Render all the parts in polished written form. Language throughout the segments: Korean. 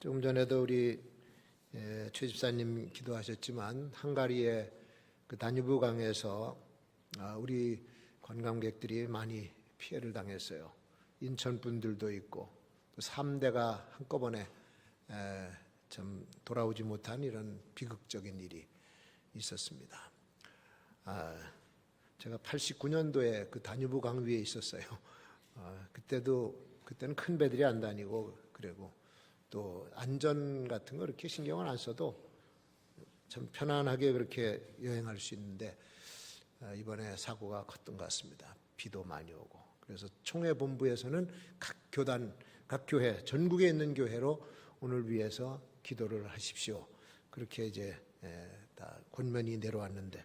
조금 전에도 우리 최 집사님 기도하셨지만 හන්가리의 그 다뉴브 강에서 우리 관광객들이 많이 피해를 당했어요. 인천 분들도 있고 3대가 한꺼번에 좀 돌아오지 못한 이런 비극적인 일이 있었습니다. 제가 89년도에 그 다뉴브 강 위에 있었어요. 그때는 큰 배들이 안 다니고 그리고 또 안전 같은 거 그렇게 신경을 안 써도 참 편안하게 그렇게 여행할 수 있는데 이번에 사고가 컸던 것 같습니다. 비도 많이 오고 그래서 총회 본부에서는 각 교단, 각 교회, 전국에 있는 교회로 오늘 위해서 기도를 하십시오. 그렇게 이제 다 권면이 내려왔는데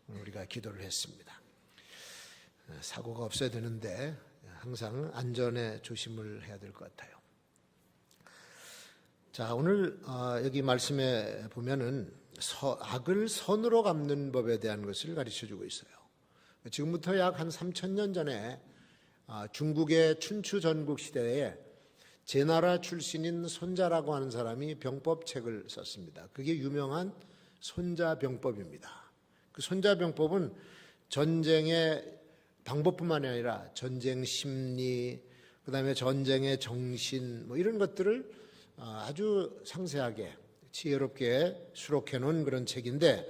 우리가 기도를 했습니다. 사고가 없어야 되는데 항상 안전에 조심을 해야 될 것 같아요. 자, 오늘 여기 말씀에 보면은 악을 선으로 갚는 법에 대한 것을 가르쳐주고 있어요. 지금부터 약 한 3,000년 전에 중국의 춘추 전국 시대에 제나라 출신인 손자라고 하는 사람이 병법책을 썼습니다. 그게 유명한 손자병법입니다. 그 손자병법은 전쟁의 방법뿐만 아니라 전쟁 심리, 그 다음에 전쟁의 정신 뭐 이런 것들을 아주 상세하게 지혜롭게 수록해 놓은 그런 책인데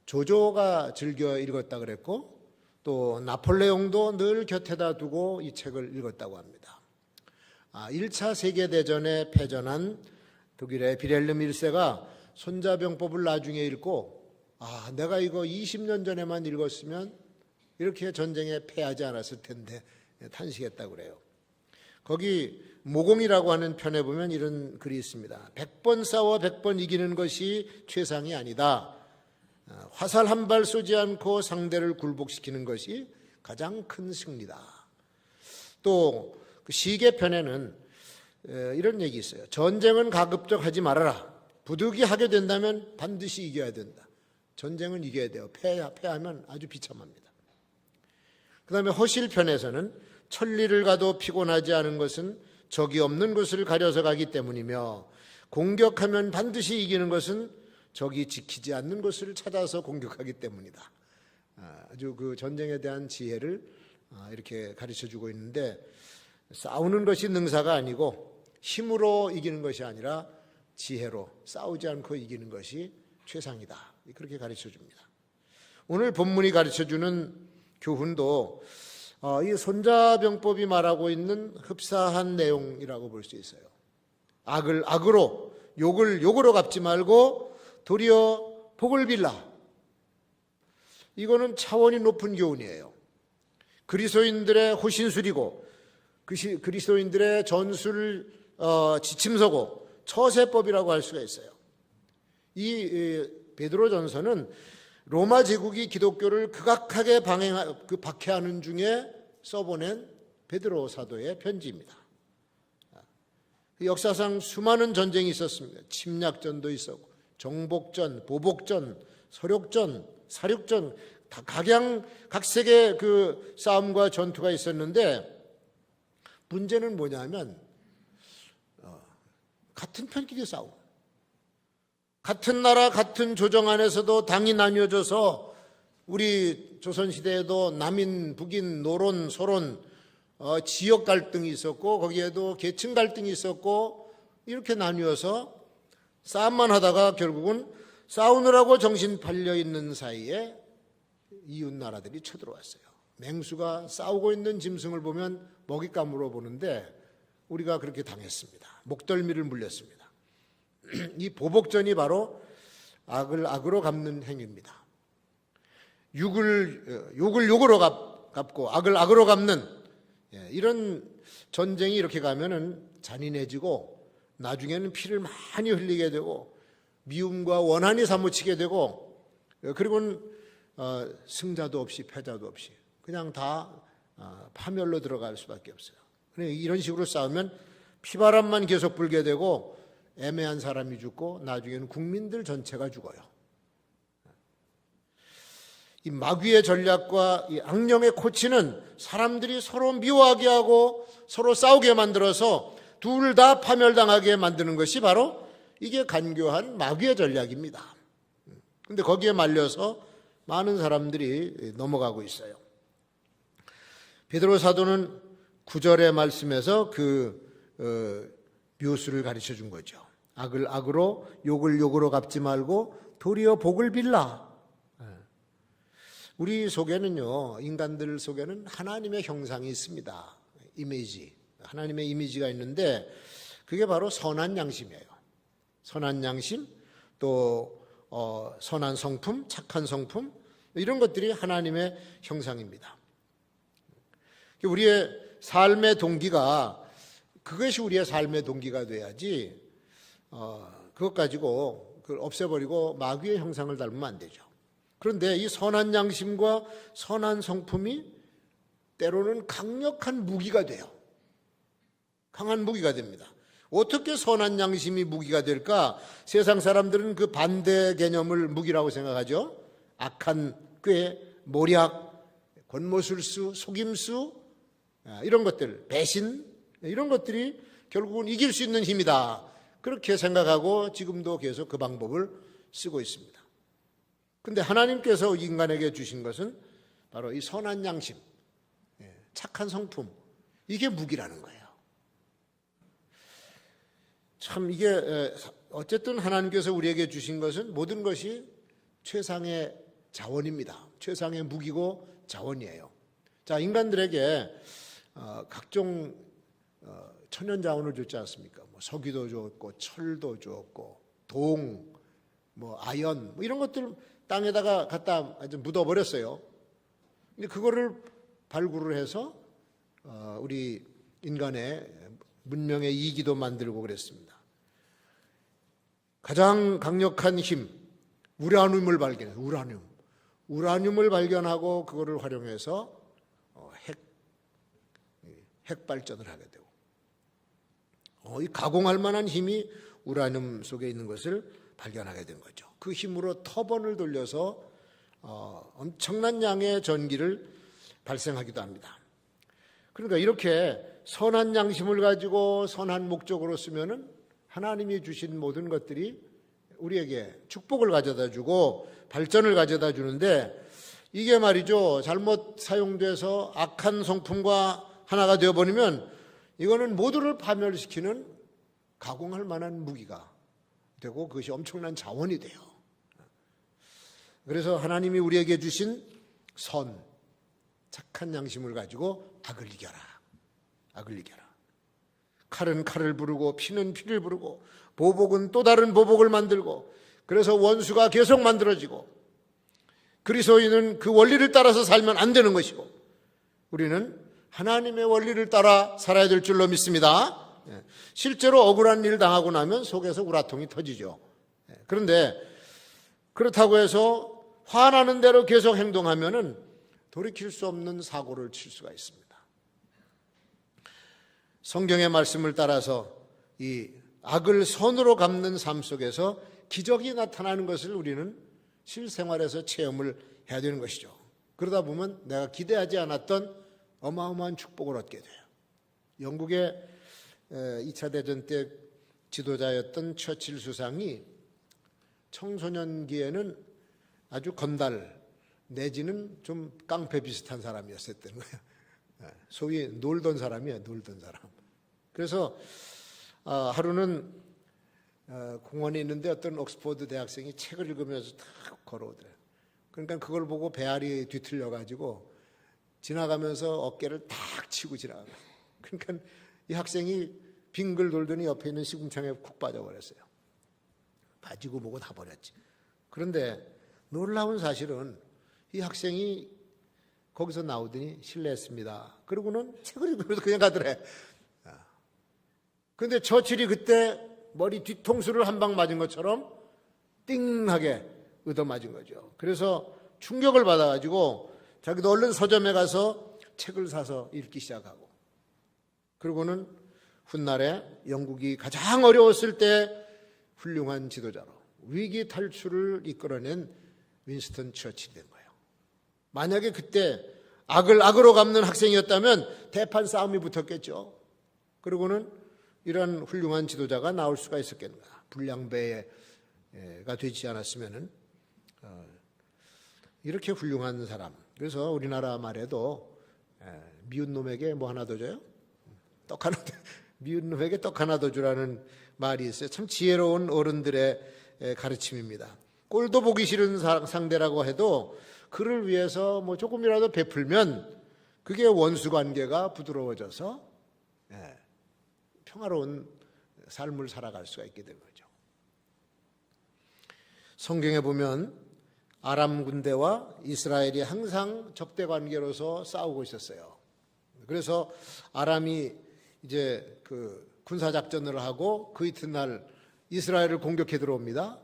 조조가 즐겨 읽었다 그랬고 또 나폴레옹도 늘 곁에다 두고 이 책을 읽었다고 합니다. 1차 세계대전에 패전한 독일의 비렐름 1세가 손자병법을 나중에 읽고 내가 이거 20년 전에만 읽었으면 이렇게 전쟁에 패하지 않았을 텐데 탄식했다고 그래요. 거기 모공이라고 하는 편에 보면 이런 글이 있습니다. 100번 싸워 100번 이기는 것이 최상이 아니다. 화살 한 발 쏘지 않고 상대를 굴복시키는 것이 가장 큰 승리다. 또 그 시계편에는 이런 얘기 있어요. 전쟁은 가급적 하지 말아라. 부득이하게 된다면 반드시 이겨야 된다. 전쟁은 이겨야 돼요. 패하면 아주 비참합니다. 그 다음에 허실편에서는 천리를 가도 피곤하지 않은 것은 적이 없는 곳을 가려서 가기 때문이며 공격하면 반드시 이기는 것은 적이 지키지 않는 곳을 찾아서 공격하기 때문이다. 아주 그 전쟁에 대한 지혜를 이렇게 가르쳐주고 있는데 싸우는 것이 능사가 아니고 힘으로 이기는 것이 아니라 지혜로 싸우지 않고 이기는 것이 최상이다. 그렇게 가르쳐줍니다. 오늘 본문이 가르쳐주는 교훈도 이 손자병법이 말하고 있는 흡사한 내용이라고 볼 수 있어요. 악을 악으로, 욕을 욕으로 갚지 말고 도리어 복을 빌라. 이거는 차원이 높은 교훈이에요. 그리스도인들의 호신술이고 그리스도인들의 전술 지침서고 처세법이라고 할 수가 있어요. 이 베드로전서는 로마 제국이 기독교를 극악하게 박해하는 중에 써보낸 베드로 사도의 편지입니다. 역사상 수많은 전쟁이 있었습니다. 침략전도 있었고 정복전, 보복전, 서륙전, 사륙전 다 각색의 그 싸움과 전투가 있었는데 문제는 뭐냐면 같은 편끼리 싸우고 같은 나라 같은 조정 안에서도 당이 나뉘어져서 우리 조선시대에도 남인, 북인, 노론, 소론 지역 갈등이 있었고 거기에도 계층 갈등이 있었고 이렇게 나뉘어서 싸움만 하다가 결국은 싸우느라고 정신 팔려 있는 사이에 이웃 나라들이 쳐들어왔어요. 맹수가 싸우고 있는 짐승을 보면 먹잇감으로 보는데 우리가 그렇게 당했습니다. 목덜미를 물렸습니다. 이 보복전이 바로 악을 악으로 갚는 행위입니다. 욕을 욕으로 갚고 악을 악으로 갚는 이런 전쟁이 이렇게 가면은 잔인해지고 나중에는 피를 많이 흘리게 되고 미움과 원한이 사무치게 되고 그리고는 승자도 없이 패자도 없이 그냥 다 파멸로 들어갈 수밖에 없어요. 이런 식으로 싸우면 피바람만 계속 불게 되고 애매한 사람이 죽고 나중에는 국민들 전체가 죽어요. 이 마귀의 전략과 이 악령의 코치는 사람들이 서로 미워하게 하고 서로 싸우게 만들어서 둘 다 파멸당하게 만드는 것이 바로 이게 간교한 마귀의 전략입니다. 근데 거기에 말려서 많은 사람들이 넘어가고 있어요. 베드로 사도는 9절의 말씀에서 묘수를 가르쳐 준 거죠. 악을 악으로 욕을 욕으로 갚지 말고 도리어 복을 빌라. 우리 속에는요, 인간들 속에는 하나님의 형상이 있습니다. 이미지. 하나님의 이미지가 있는데 그게 바로 선한 양심이에요. 선한 양심, 또 선한 성품, 착한 성품, 이런 것들이 하나님의 형상입니다. 우리의 삶의 동기가, 그것이 우리의 삶의 동기가 돼야지 그것 가지고 그걸 없애버리고 마귀의 형상을 닮으면 안 되죠. 그런데 이 선한 양심과 선한 성품이 때로는 강력한 무기가 돼요. 강한 무기가 됩니다. 어떻게 선한 양심이 무기가 될까? 세상 사람들은 그 반대 개념을 무기라고 생각하죠. 악한 꾀, 모략, 권모술수, 속임수, 이런 것들, 배신, 이런 것들이 결국은 이길 수 있는 힘이다. 그렇게 생각하고 지금도 계속 그 방법을 쓰고 있습니다. 그런데 하나님께서 인간에게 주신 것은 바로 이 선한 양심, 착한 성품, 이게 무기라는 거예요. 참 이게 어쨌든 하나님께서 우리에게 주신 것은 모든 것이 최상의 자원입니다. 최상의 무기고 자원이에요. 자, 인간들에게 각종 천연 자원을 줬지 않습니까? 뭐 석유도 줬고 철도 줬고 동, 뭐 아연, 뭐 이런 것들 땅에다가 갖다 묻어버렸어요. 근데 그거를 발굴을 해서 우리 인간의 문명의 이기도 만들고 그랬습니다. 가장 강력한 힘, 우라늄을 발견해요. 우라늄을 발견하고 그거를 활용해서 핵 발전을 하게 되고, 이 가공할 만한 힘이 우라늄 속에 있는 것을 발견하게 된 거죠. 그 힘으로 터번을 돌려서 엄청난 양의 전기를 발생하기도 합니다. 그러니까 이렇게 선한 양심을 가지고 선한 목적으로 쓰면은 하나님이 주신 모든 것들이 우리에게 축복을 가져다 주고 발전을 가져다 주는데, 이게 말이죠, 잘못 사용돼서 악한 성품과 하나가 되어버리면 이거는 모두를 파멸시키는 가공할 만한 무기가 되고 그것이 엄청난 자원이 돼요. 그래서 하나님이 우리에게 주신 선, 착한 양심을 가지고 악을 이겨라. 악을 이겨라. 칼은 칼을 부르고 피는 피를 부르고 보복은 또 다른 보복을 만들고, 그래서 원수가 계속 만들어지고, 그리스도인은 그 원리를 따라서 살면 안 되는 것이고, 우리는 하나님의 원리를 따라 살아야 될 줄로 믿습니다. 실제로 억울한 일 당하고 나면 속에서 우라통이 터지죠. 그런데 그렇다고 해서 화나는 대로 계속 행동하면은 돌이킬 수 없는 사고를 칠 수가 있습니다. 성경의 말씀을 따라서 이 악을 선으로 갚는 삶 속에서 기적이 나타나는 것을 우리는 실생활에서 체험을 해야 되는 것이죠. 그러다 보면 내가 기대하지 않았던 어마어마한 축복을 얻게 돼요. 영국의 2차 대전 때 지도자였던 처칠 수상이 청소년기에는 아주 건달 내지는 좀 깡패 비슷한 사람이었었던 거예요. 소위 놀던 사람이에요. 놀던 사람. 그래서 하루는 공원에 있는데 어떤 옥스퍼드 대학생이 책을 읽으면서 탁 걸어오더래요. 그러니까 그걸 보고 배알이 뒤틀려가지고 지나가면서 어깨를 탁 치고 지나가요. 그러니까 이 학생이 빙글 돌더니 옆에 있는 시궁창에 쿡 빠져버렸어요. 빠지고 보고 다 버렸지. 그런데 놀라운 사실은 이 학생이 거기서 나오더니 실례했습니다. 그러고는 책을 읽으면서 그냥 가더래. 그런데 처칠이 그때 머리 뒤통수를 한 방 맞은 것처럼 띵하게 얻어맞은 거죠. 그래서 충격을 받아가지고 자기도 얼른 서점에 가서 책을 사서 읽기 시작하고, 그리고는 훗날에 영국이 가장 어려웠을 때 훌륭한 지도자로 위기 탈출을 이끌어낸 윈스턴 처칠이 된 거예요. 만약에 그때 악을 악으로 갚는 학생이었다면 대판 싸움이 붙었겠죠. 그리고는 이런 훌륭한 지도자가 나올 수가 있었겠는가? 불량배가 되지 않았으면은 이렇게 훌륭한 사람. 그래서 우리나라 말에도 미운 놈에게 뭐 하나 더 줘요? 떡 하나 더, 미운 놈에게 떡 하나 더 주라는 말이 있어요. 참 지혜로운 어른들의 가르침입니다. 꼴도 보기 싫은 상대라고 해도 그를 위해서 뭐 조금이라도 베풀면 그게 원수 관계가 부드러워져서 평화로운 삶을 살아갈 수가 있게 된 거죠. 성경에 보면 아람 군대와 이스라엘이 항상 적대 관계로서 싸우고 있었어요. 그래서 아람이 이제 그 군사 작전을 하고 그 이튿날 이스라엘을 공격해 들어옵니다.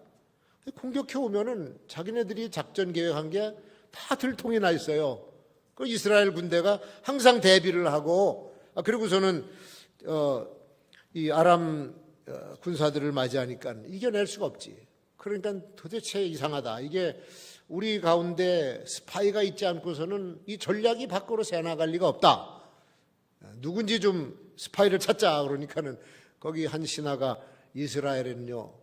공격해 오면은 자기네들이 작전 계획한 게 다 들통이 나 있어요. 그 이스라엘 군대가 항상 대비를 하고 그리고서는 이 아람 군사들을 맞이하니까 이겨낼 수가 없지. 그러니까 도대체 이상하다. 이게 우리 가운데 스파이가 있지 않고서는 이 전략이 밖으로 새나갈 리가 없다. 누군지 좀 스파이를 찾자. 그러니까는 거기 한 신하가 이스라엘에는요,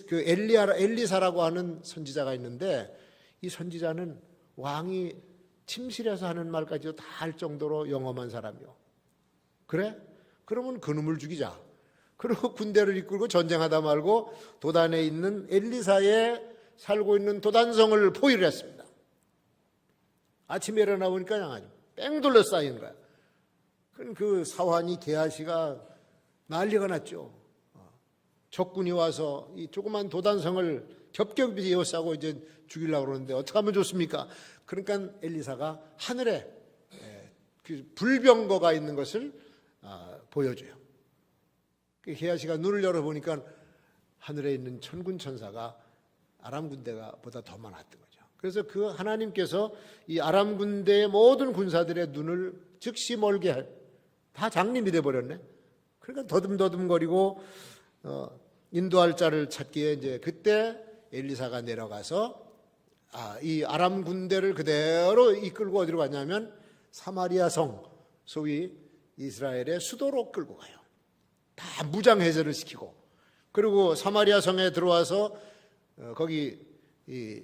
그 엘리사라고 하는 선지자가 있는데 이 선지자는 왕이 침실에서 하는 말까지도 다 할 정도로 영험한 사람이요. 그래? 그러면 그놈을 죽이자. 그리고 군대를 이끌고 전쟁하다 말고 도단에 있는 엘리사에 살고 있는 도단성을 포위를 했습니다. 아침에 일어나 보니까 아주 뺑 둘러싸인 거야. 그 사환이 게하시가 난리가 났죠. 적군이 와서 이 조그만 도단성을 겹겹이 에워싸고 이제 죽이려고 그러는데 어떻게 하면 좋습니까? 그러니까 엘리사가 하늘에 그 불병거가 있는 것을 보여줘요. 게하시가 눈을 열어보니까 하늘에 있는 천군 천사가 아람 군대가 보다 더 많았던 거죠. 그래서 그 하나님께서 이 아람 군대의 모든 군사들의 눈을 즉시 멀게 다 장님이 돼버렸네. 그러니까 더듬더듬거리고 인도할 자를 찾기에 이제 그때 엘리사가 내려가서 이 아람 군대를 그대로 이끌고 어디로 가냐면 사마리아 성, 소위 이스라엘의 수도로 끌고 가요. 다 무장해제를 시키고 그리고 사마리아 성에 들어와서 거기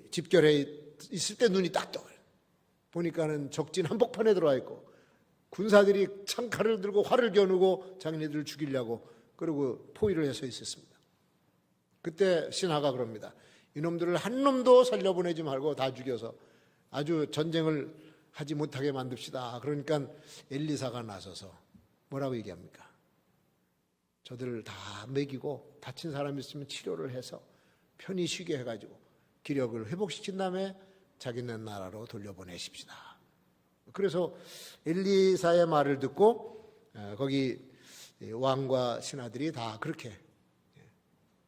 집결해 있을 때 눈이 딱 떠요. 보니까는 적진 한복판에 들어와 있고 군사들이 창칼을 들고 활을 겨누고 자기네들을 죽이려고 그리고 포위를 해서 있었습니다. 그때 신하가 그럽니다. 이놈들을 한 놈도 살려보내지 말고 다 죽여서 아주 전쟁을 하지 못하게 만듭시다. 그러니까 엘리사가 나서서 뭐라고 얘기합니까? 저들을 다 먹이고 다친 사람이 있으면 치료를 해서 편히 쉬게 해가지고 기력을 회복시킨 다음에 자기네 나라로 돌려보내십시다. 그래서 엘리사의 말을 듣고 거기 왕과 신하들이 다 그렇게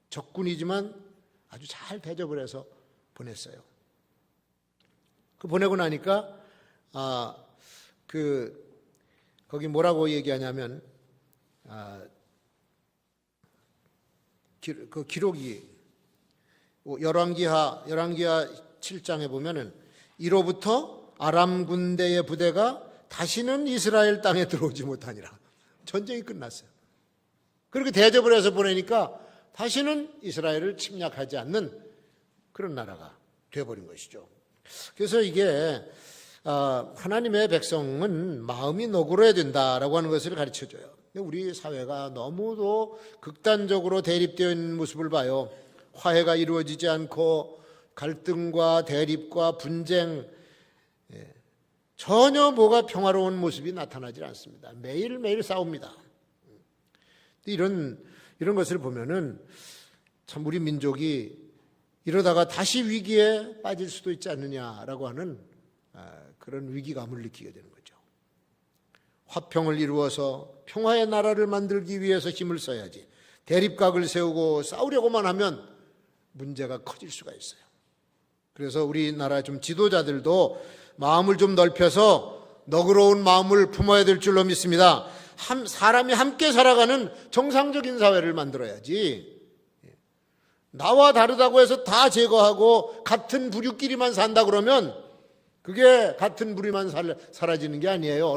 적군이지만 아주 잘 대접을 해서 보냈어요. 그 보내고 나니까 거기 뭐라고 얘기하냐면 그 기록이 열왕기하 7장에 보면은 이로부터 아람 군대의 부대가 다시는 이스라엘 땅에 들어오지 못하니라. 전쟁이 끝났어요. 그렇게 대접을 해서 보내니까 다시는 이스라엘을 침략하지 않는 그런 나라가 되어버린 것이죠. 그래서 이게 하나님의 백성은 마음이 너그러야 된다라고 하는 것을 가르쳐줘요. 우리 사회가 너무도 극단적으로 대립되어 있는 모습을 봐요. 화해가 이루어지지 않고 갈등과 대립과 분쟁, 전혀 뭐가 평화로운 모습이 나타나지 않습니다. 매일매일 싸웁니다. 이런 것을 보면은 참 우리 민족이 이러다가 다시 위기에 빠질 수도 있지 않느냐라고 하는 그런 위기감을 느끼게 되는 거죠. 화평을 이루어서 평화의 나라를 만들기 위해서 힘을 써야지 대립각을 세우고 싸우려고만 하면 문제가 커질 수가 있어요. 그래서 우리나라 좀 지도자들도 마음을 좀 넓혀서 너그러운 마음을 품어야 될 줄로 믿습니다. 사람이 함께 살아가는 정상적인 사회를 만들어야지. 나와 다르다고 해서 다 제거하고 같은 부류끼리만 산다 그러면 그게 같은 부류만 사라지는 게 아니에요.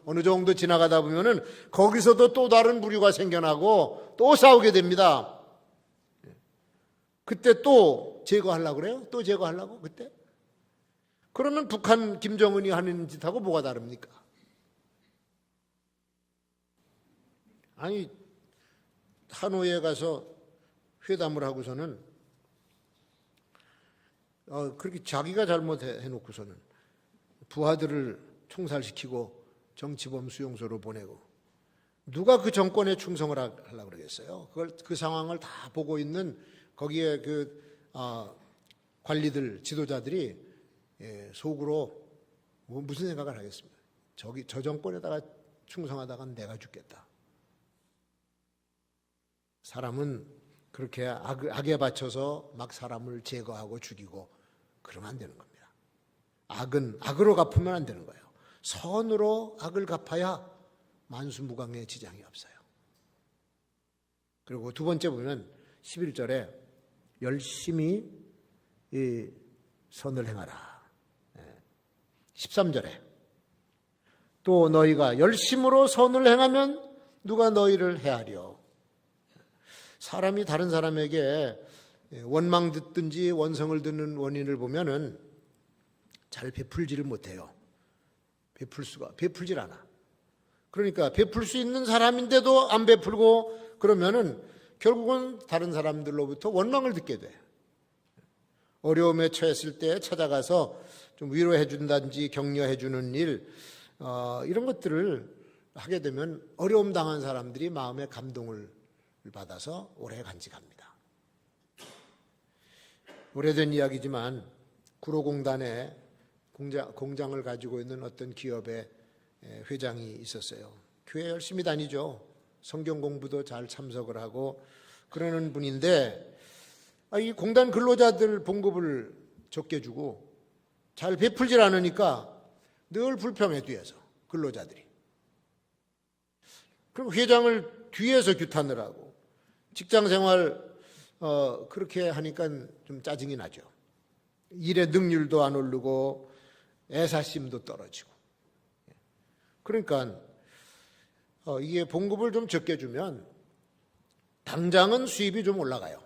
어느 정도 지나가다 보면은 거기서도 또 다른 부류가 생겨나고 또 싸우게 됩니다. 그때 또 제거하려고 그래요? 또 제거하려고? 그때? 그러면 북한 김정은이 하는 짓하고 뭐가 다릅니까? 아니, 하노이에 가서 회담을 하고서는 그렇게 자기가 잘못해놓고서는 부하들을 총살시키고 정치범 수용소로 보내고 누가 그 정권에 충성을 하려고 그러겠어요? 그 상황을 다 보고 있는 거기에 관리들, 지도자들이 속으로 무슨 생각을 하겠습니까? 저 정권에다가 충성하다가 내가 죽겠다. 사람은 그렇게 악에 바쳐서 막 사람을 제거하고 죽이고 그러면 안 되는 겁니다. 악은 악으로 갚으면 안 되는 거예요. 선으로 악을 갚아야 만수무강의 지장이 없어요. 그리고 두 번째 보면 11절에 열심히 이 선을 행하라. 13절에 또 너희가 열심으로 선을 행하면 누가 너희를 해하려. 사람이 다른 사람에게 원망 듣든지 원성을 듣는 원인을 보면은 잘 베풀지를 못해요. 베풀질 않아. 그러니까 베풀 수 있는 사람인데도 안 베풀고 그러면은 결국은 다른 사람들로부터 원망을 듣게 돼. 어려움에 처했을 때 찾아가서 좀 위로해 준다든지 격려해 주는 일, 이런 것들을 하게 되면 어려움 당한 사람들이 마음에 감동을 받아서 오래 간직합니다. 오래된 이야기지만 구로공단에 공장을 가지고 있는 어떤 기업의 회장이 있었어요. 교회 열심히 다니죠. 성경 공부도 잘 참석을 하고 그러는 분인데 이 공단 근로자들 봉급을 적게 주고 잘 베풀질 않으니까 늘 불평해 뒤에서 근로자들이. 그리고 회장을 뒤에서 규탄을 하고 직장생활 그렇게 하니까 좀 짜증이 나죠. 일의 능률도 안 오르고 애사심도 떨어지고. 그러니까 이게 봉급을 좀 적게 주면 당장은 수입이 좀 올라가요.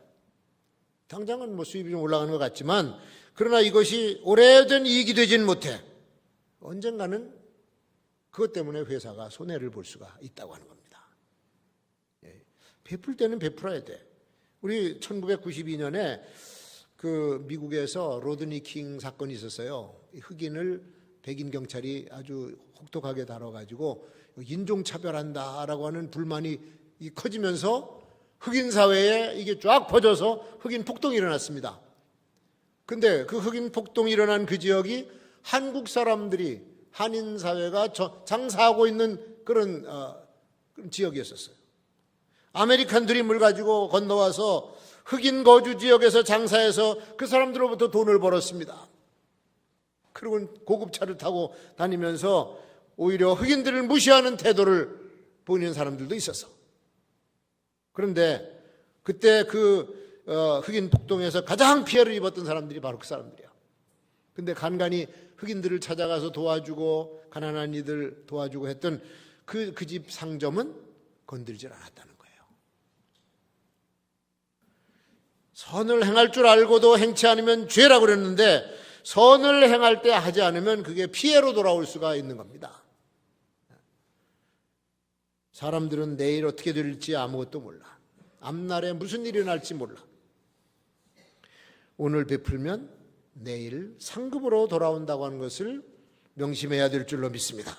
당장은 뭐 수입이 좀 올라가는 것 같지만 그러나 이것이 오래된 이익이 되진 못해. 언젠가는 그것 때문에 회사가 손해를 볼 수가 있다고 하는 겁니다. 베풀 때는 베풀어야 돼. 우리 1992년에 그 미국에서 로드니 킹 사건이 있었어요. 흑인을 백인 경찰이 아주 혹독하게 다뤄가지고 인종차별한다라고 하는 불만이 커지면서 흑인 사회에 이게 쫙 퍼져서 흑인 폭동이 일어났습니다. 근데 그 흑인 폭동이 일어난 그 지역이 한국 사람들이 한인 사회가 장사하고 있는 그런 지역이었었어요. 아메리칸 드림을 가지고 건너와서 흑인 거주 지역에서 장사해서 그 사람들로부터 돈을 벌었습니다. 그리고 고급차를 타고 다니면서 오히려 흑인들을 무시하는 태도를 보이는 사람들도 있었어. 그런데 그때 그 흑인 폭동에서 가장 피해를 입었던 사람들이 바로 그 사람들이야. 근데 간간히 흑인들을 찾아가서 도와주고 가난한 이들 도와주고 했던 그 집 상점은 건들질 않았다는 거예요. 선을 행할 줄 알고도 행치 않으면 죄라고 그랬는데 선을 행할 때 하지 않으면 그게 피해로 돌아올 수가 있는 겁니다. 사람들은 내일 어떻게 될지 아무것도 몰라. 앞날에 무슨 일이 날지 몰라. 오늘 베풀면 내일 상급으로 돌아온다고 하는 것을 명심해야 될 줄로 믿습니다.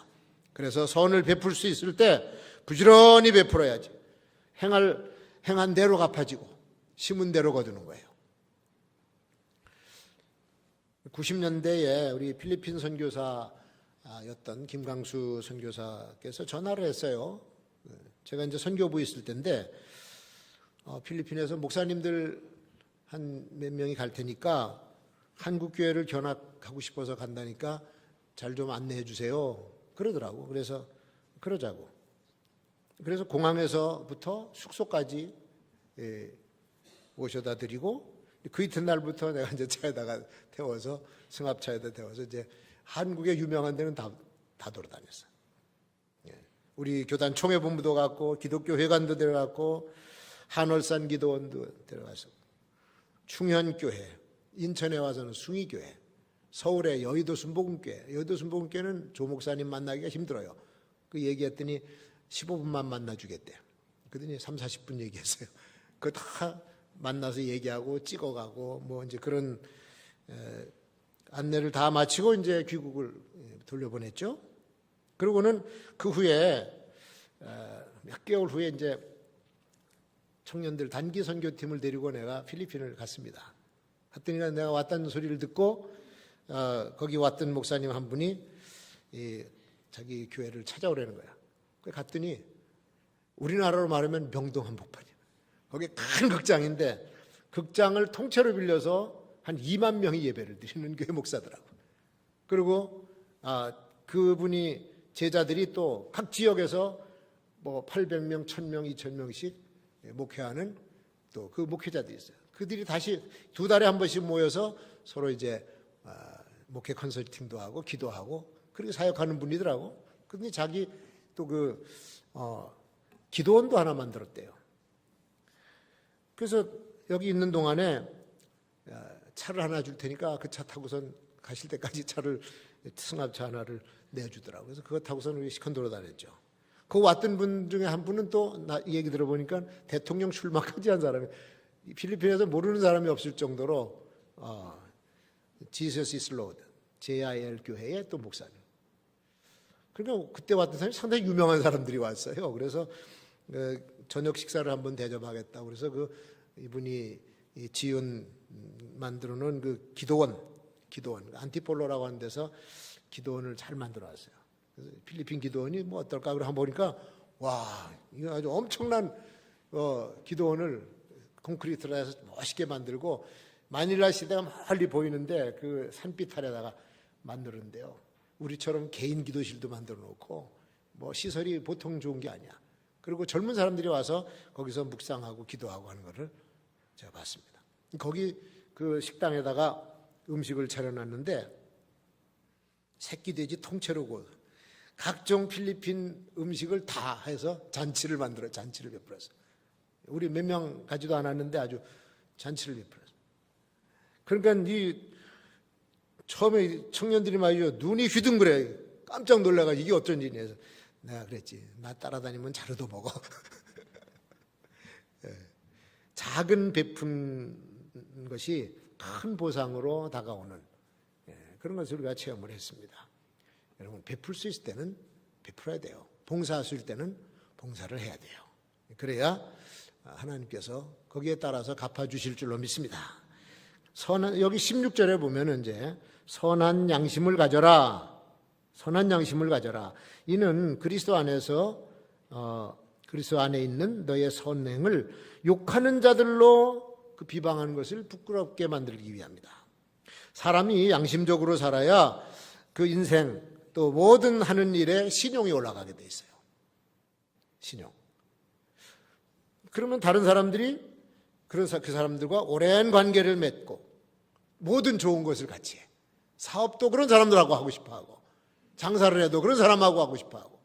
그래서 선을 베풀 수 있을 때 부지런히 베풀어야지. 행한 대로 갚아지고 심은 대로 거두는 거예요. 90년대에 우리 필리핀 선교사였던 김강수 선교사께서 전화를 했어요. 제가 이제 선교부에 있을 때인데 필리핀에서 목사님들 한 몇 명이 갈 테니까 한국 교회를 견학하고 싶어서 간다니까 잘 좀 안내해 주세요. 그러더라고. 그래서 그러자고. 그래서 공항에서부터 숙소까지 모셔다 드리고 그 이튿날부터 내가 이제 차에다가 태워서 승합차에다 태워서 이제 한국의 유명한 데는 다 돌아다녔어요. 우리 교단 총회본부도 갔고 기독교 회관도 데려갔고 한월산 기도원도 데려가서 충현교회, 인천에 와서는 숭의교회, 서울의 여의도 순복음교회. 여의도 순복음교회는 조 목사님 만나기가 힘들어요. 그 얘기했더니 15분만 만나주겠대요. 그러더니 3, 40분 얘기했어요. 그거 다 만나서 얘기하고 찍어가고 뭐 이제 그런 안내를 다 마치고 이제 귀국을 돌려보냈죠. 그리고는 그 후에 몇 개월 후에 이제 청년들 단기 선교팀을 데리고 내가 필리핀을 갔습니다. 갔더니 내가 왔다는 소리를 듣고 거기 왔던 목사님 한 분이 자기 교회를 찾아오라는 거야. 갔더니 우리나라로 말하면 명동 한복판이야. 거기 큰 극장인데 극장을 통째로 빌려서 한 2만 명이 예배를 드리는 교회 목사더라고. 그리고 그분이 제자들이 또 각 지역에서 뭐 800명, 1000명, 2000명씩 목회하는 또 그 목회자들이 있어요. 그들이 다시 2달에 한 번씩 모여서 서로 이제 목회 컨설팅도 하고 기도하고 그렇게 사역하는 분이더라고. 근데 자기 또 기도원도 하나 만들었대요. 그래서 여기 있는 동안에 차를 하나 줄 테니까 그 차 타고선 가실 때까지 차를 승합차 하나를 내주더라고요. 그래서 그거 타고서는 시컨도로 다녔죠. 그 왔던 분 중에 한 분은 또 나 얘기 들어보니까 대통령 출마까지 한 사람이 필리핀에서 모르는 사람이 없을 정도로 Jesus is Lord, JIL 교회의 또 목사님. 그러니까 그때 왔던 사람이 상당히 유명한 사람들이 왔어요. 그래서 저녁 식사를 한번 대접하겠다고 그래서 이분이 지은 만들어놓은 그 기도원 안티폴로라고 하는 데서 기도원을 잘 만들어놨어요. 그래서 필리핀 기도원이 뭐 어떨까 그러고 한번 보니까 와 이거 아주 엄청난 기도원을 콘크리트로 해서 멋있게 만들고 마닐라 시대가 멀리 보이는데 그 산빛 아래다가 만들었는데요. 우리처럼 개인 기도실도 만들어 놓고 뭐 시설이 보통 좋은 게 아니야. 그리고 젊은 사람들이 와서 거기서 묵상하고 기도하고 하는 거를 제가 봤습니다. 거기 그 식당에다가 음식을 차려놨는데 새끼 돼지 통째로 구워 각종 필리핀 음식을 다 해서 잔치를 베풀었어요. 우리 몇 명 가지도 않았는데 아주 잔치를 베풀었어요. 그러니까 처음에 청년들이 말이죠. 눈이 휘둥그래. 깜짝 놀라가지고 이게 어쩐 일이냐 해서 내가 그랬지. 나 따라다니면 자루도 먹어. 작은 베푼 것이 큰 보상으로 다가오는 그런 것을 우리가 체험을 했습니다. 여러분 베풀 수 있을 때는 베풀어야 돼요. 봉사할 수 있을 때는 봉사를 해야 돼요. 그래야 하나님께서 거기에 따라서 갚아주실 줄로 믿습니다. 여기 16절에 보면 이제 선한 양심을 가져라. 선한 양심을 가져라. 이는 그리스도 안에서 그리스도 안에 있는 너의 선행을 욕하는 자들로 그 비방하는 것을 부끄럽게 만들기 위함이다. 사람이 양심적으로 살아야 그 인생 또 모든 하는 일에 신용이 올라가게 돼 있어요. 신용. 그러면 다른 사람들이 그 사람들과 오랜 관계를 맺고 모든 좋은 것을 같이 해. 사업도 그런 사람들하고 하고 싶어하고 장사를 해도 그런 사람하고 하고 싶어하고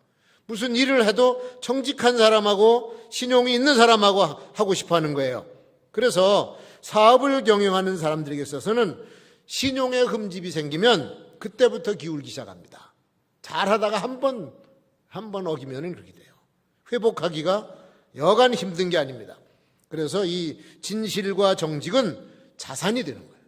무슨 일을 해도 정직한 사람하고 신용이 있는 사람하고 하고 싶어하는 거예요. 그래서 사업을 경영하는 사람들에게 있어서는 신용의 흠집이 생기면 그때부터 기울기 시작합니다. 잘하다가 한 번 어기면 그렇게 돼요. 회복하기가 여간 힘든 게 아닙니다. 그래서 이 진실과 정직은 자산이 되는 거예요.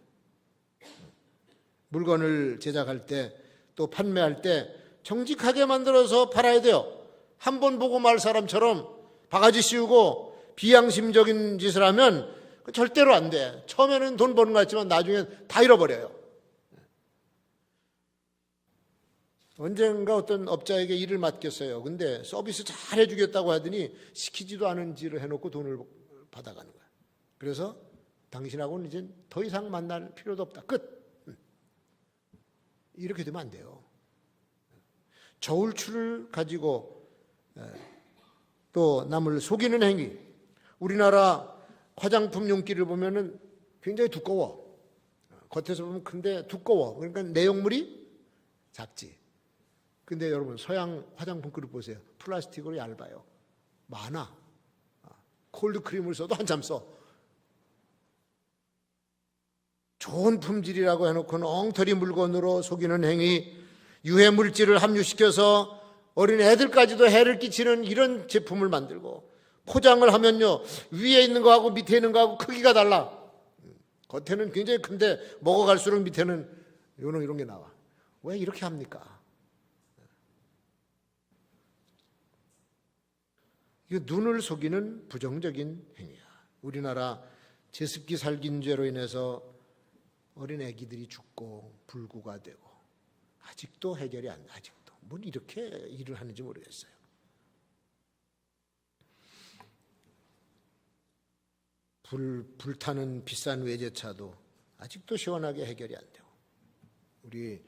물건을 제작할 때 또 판매할 때 정직하게 만들어서 팔아야 돼요. 한 번 보고 말 사람처럼 바가지 씌우고 비양심적인 짓을 하면 절대로 안 돼. 처음에는 돈 버는 것 같지만 나중에 다 잃어버려요. 언젠가 어떤 업자에게 일을 맡겼어요. 근데 서비스 잘 해주겠다고 하더니 시키지도 않은 일을 해놓고 돈을 받아가는 거야. 그래서 당신하고는 이제 더 이상 만날 필요도 없다. 끝. 이렇게 되면 안 돼요. 저울추를 가지고 또 남을 속이는 행위. 우리나라 화장품 용기를 보면은 굉장히 두꺼워. 겉에서 보면 큰데 두꺼워. 그러니까 내용물이 작지. 근데 여러분 서양 화장품 그릇 보세요. 플라스틱으로 얇아요. 많아. 콜드크림을 써도 한참 써. 좋은 품질이라고 해놓고는 엉터리 물건으로 속이는 행위, 유해 물질을 함유시켜서 어린 애들까지도 해를 끼치는 이런 제품을 만들고, 포장을 하면요 위에 있는 거하고 밑에 있는 거하고 크기가 달라. 겉에는 굉장히 큰데 먹어갈수록 밑에는 이런 게 나와. 왜 이렇게 합니까? 이거 눈을 속이는 부정적인 행위야. 우리나라 제습기 살균제로 인해서 어린 아기들이 죽고 불구가 되고 아직도 해결이 안 돼. 아직도 뭘 이렇게 일을 하는지 모르겠어요. 불타는 비싼 외제차도 아직도 시원하게 해결이 안 되고, 우리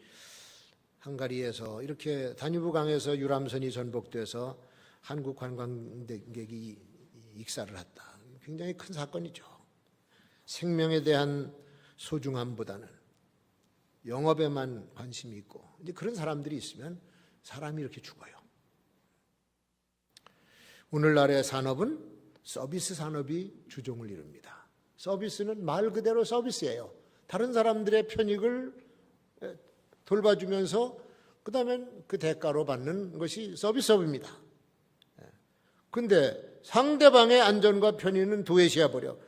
헝가리에서 이렇게 다뉴브 강에서 유람선이 전복돼서 한국 관광객이 익사를 했다. 굉장히 큰 사건이죠. 생명에 대한 소중함보다는 영업에만 관심이 있고, 이제 그런 사람들이 있으면 사람이 이렇게 죽어요. 오늘날의 산업은 서비스 산업이 주종을 이룹니다. 서비스는 말 그대로 서비스예요. 다른 사람들의 편익을 돌봐주면서 그다음엔 그 대가로 받는 것이 서비스업입니다. 근데 상대방의 안전과 편의는 도외시해 버려.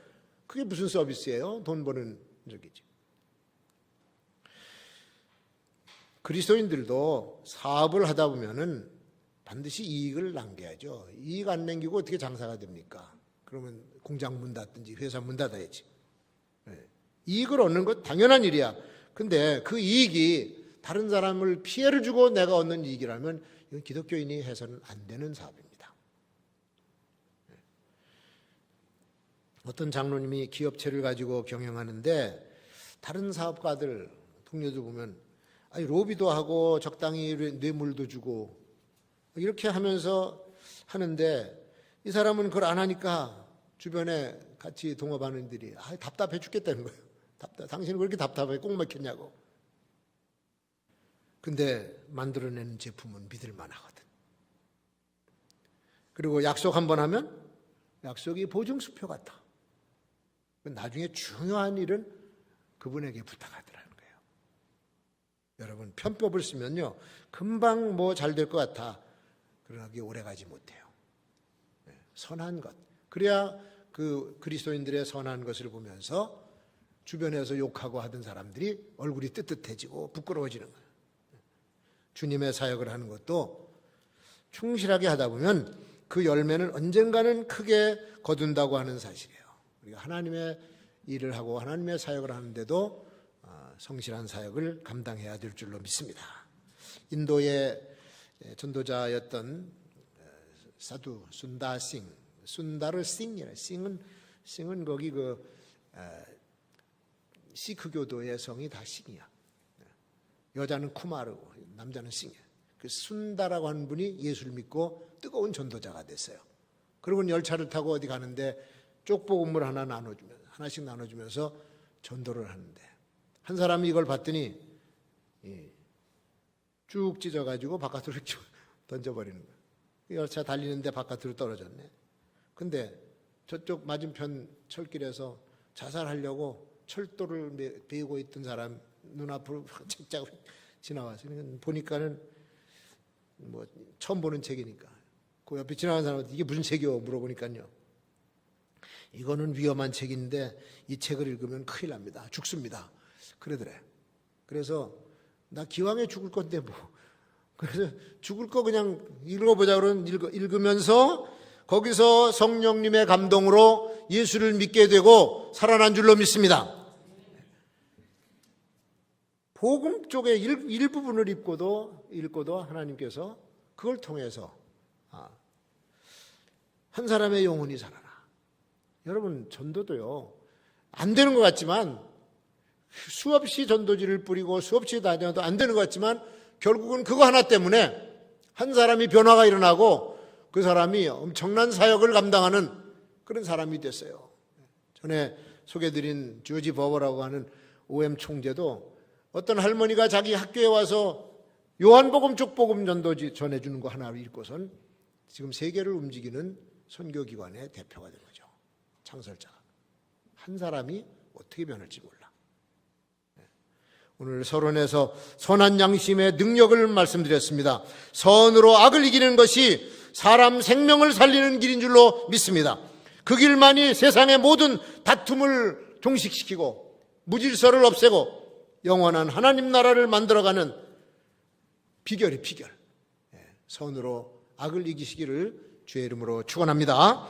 그게 무슨 서비스예요? 돈 버는 적이지. 그리스도인들도 사업을 하다 보면은 반드시 이익을 남겨야죠. 이익 안 남기고 어떻게 장사가 됩니까? 그러면 공장 문 닫든지 회사 문 닫아야지. 이익을 얻는 건 당연한 일이야. 근데 그 이익이 다른 사람을 피해를 주고 내가 얻는 이익이라면 이건 기독교인이 해서는 안 되는 사업입니다. 어떤 장로님이 기업체를 가지고 경영하는데 다른 사업가들, 동료들 보면 로비도 하고 적당히 뇌물도 주고 이렇게 하면서 하는데, 이 사람은 그걸 안 하니까 주변에 같이 동업하는 이들이 답답해 죽겠다는 거예요. 당신은 왜 이렇게 답답해? 꼭 막혔냐고. 근데 만들어내는 제품은 믿을 만하거든. 그리고 약속 한번 하면 약속이 보증수표 같아. 나중에 중요한 일은 그분에게 부탁하더라는 거예요. 여러분, 편법을 쓰면요 금방 뭐 잘 될 것 같아. 그러나 그게 오래가지 못해요. 선한 것. 그래야 그 그리스도인들의 선한 것을 보면서 주변에서 욕하고 하던 사람들이 얼굴이 뜨뜻해지고 부끄러워지는 거예요. 주님의 사역을 하는 것도 충실하게 하다 보면 그 열매는 언젠가는 크게 거둔다고 하는 사실이에요. 우리가 하나님의 일을 하고 하나님의 사역을 하는데도 성실한 사역을 감당해야 될 줄로 믿습니다. 인도의 전도자였던 사두 순다싱, 순다르 싱이라, 싱은 거기 시크교도의 성이 다 싱이야. 여자는 쿠마르고 남자는 싱이야. 그 순다라고 하는 분이 예수를 믿고 뜨거운 전도자가 됐어요. 그리고 열차를 타고 어디 가는데 쪽복음을 하나씩 나눠주면서 전도를 하는데, 한 사람이 이걸 봤더니 쭉 찢어가지고 바깥으로 던져버리는 거예요. 열차 달리는데 바깥으로 떨어졌네. 근데 저쪽 맞은편 철길에서 자살하려고 철도를 베고 있던 사람 눈앞으로 책자고 지나와서 보니까는 뭐 처음 보는 책이니까 그 옆에 지나가는 사람한테 이게 무슨 책이요? 물어보니까요, 이거는 위험한 책인데 이 책을 읽으면 큰일 납니다. 죽습니다. 그러더래. 그래서 나 기왕에 죽을 건데 뭐, 그래서 죽을 거 그냥 읽어보자 그러면 읽으면서 거기서 성령님의 감동으로 예수를 믿게 되고 살아난 줄로 믿습니다. 복음 쪽의 일부분을 읽고도 하나님께서 그걸 통해서 한 사람의 영혼이 살아나. 여러분, 전도도요 안 되는 것 같지만, 수없이 전도지를 뿌리고 수없이 다녀도 안 되는 것 같지만 결국은 그거 하나 때문에 한 사람이 변화가 일어나고 그 사람이 엄청난 사역을 감당하는 그런 사람이 됐어요. 전에 소개드린 조지 버버라고 하는 OM 총재도 어떤 할머니가 자기 학교에 와서 요한복음 축복음 전도 전해주는 거 하나를 읽고선 지금 세계를 움직이는 선교기관의 대표가 된 거죠. 창설자가. 한 사람이 어떻게 변할지 몰라. 오늘 서론에서 선한 양심의 능력을 말씀드렸습니다. 선으로 악을 이기는 것이 사람 생명을 살리는 길인 줄로 믿습니다. 그 길만이 세상의 모든 다툼을 종식시키고 무질서를 없애고 영원한 하나님 나라를 만들어가는 비결이 비결. 선으로 악을 이기시기를 주의 이름으로 축원합니다.